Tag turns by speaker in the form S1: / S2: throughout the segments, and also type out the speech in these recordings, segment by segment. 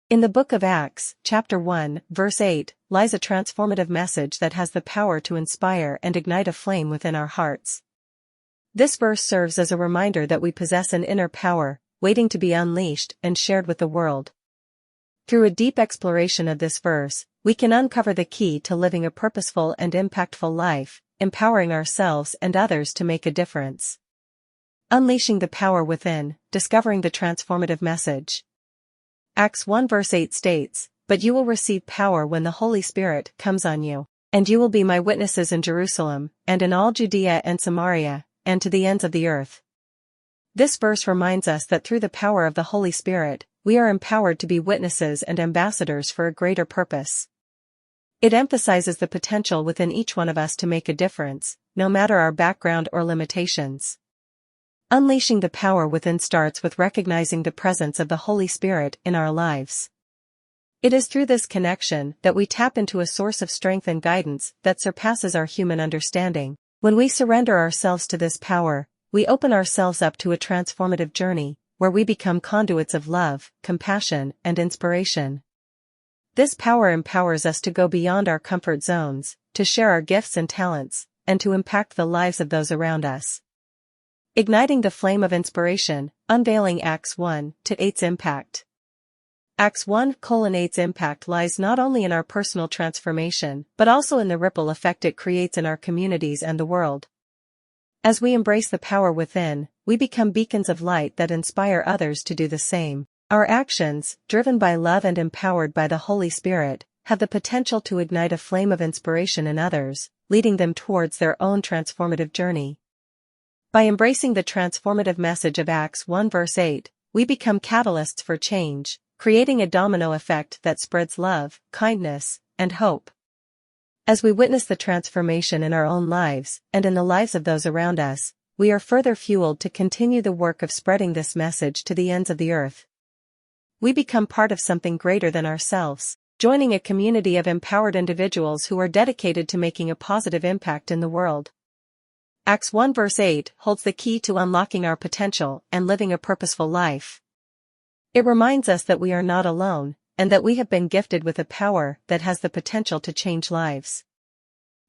S1: In the book of Acts, chapter 1, verse 8, lies a transformative message that has the power to inspire and ignite a flame within our hearts. This verse serves as a reminder that we possess an inner power, waiting to be unleashed and shared with the world. Through a deep exploration of this verse, we can uncover the key to living a purposeful and impactful life, empowering ourselves and others to make a difference. Unleashing the power within, discovering the transformative message. Acts 1 verse 8 states, "But you will receive power when the Holy Spirit comes on you, and you will be my witnesses in Jerusalem, and in all Judea and Samaria, and to the ends of the earth." This verse reminds us that through the power of the Holy Spirit, we are empowered to be witnesses and ambassadors for a greater purpose. It emphasizes the potential within each one of us to make a difference, no matter our background or limitations. Unleashing the power within starts with recognizing the presence of the Holy Spirit in our lives. It is through this connection that we tap into a source of strength and guidance that surpasses our human understanding. When we surrender ourselves to this power, we open ourselves up to a transformative journey, where we become conduits of love, compassion, and inspiration. This power empowers us to go beyond our comfort zones, to share our gifts and talents, and to impact the lives of those around us. Igniting the flame of inspiration, unveiling Acts 1:8's impact. Acts 1:8's impact lies not only in our personal transformation, but also in the ripple effect it creates in our communities and the world. As we embrace the power within, we become beacons of light that inspire others to do the same. Our actions, driven by love and empowered by the Holy Spirit, have the potential to ignite a flame of inspiration in others, leading them towards their own transformative journey. By embracing the transformative message of Acts 1 verse 8, we become catalysts for change, creating a domino effect that spreads love, kindness, and hope. As we witness the transformation in our own lives, and in the lives of those around us, we are further fueled to continue the work of spreading this message to the ends of the earth. We become part of something greater than ourselves, joining a community of empowered individuals who are dedicated to making a positive impact in the world. Acts 1 verse 8 holds the key to unlocking our potential and living a purposeful life. It reminds us that we are not alone, and that we have been gifted with a power that has the potential to change lives.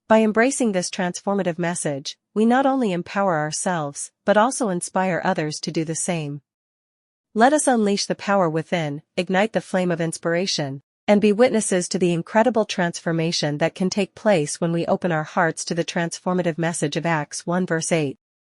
S1: By embracing this transformative message, we not only empower ourselves, but also inspire others to do the same. Let us unleash the power within, ignite the flame of inspiration, and be witnesses to the incredible transformation that can take place when we open our hearts to the transformative message of Acts 1 verse 8.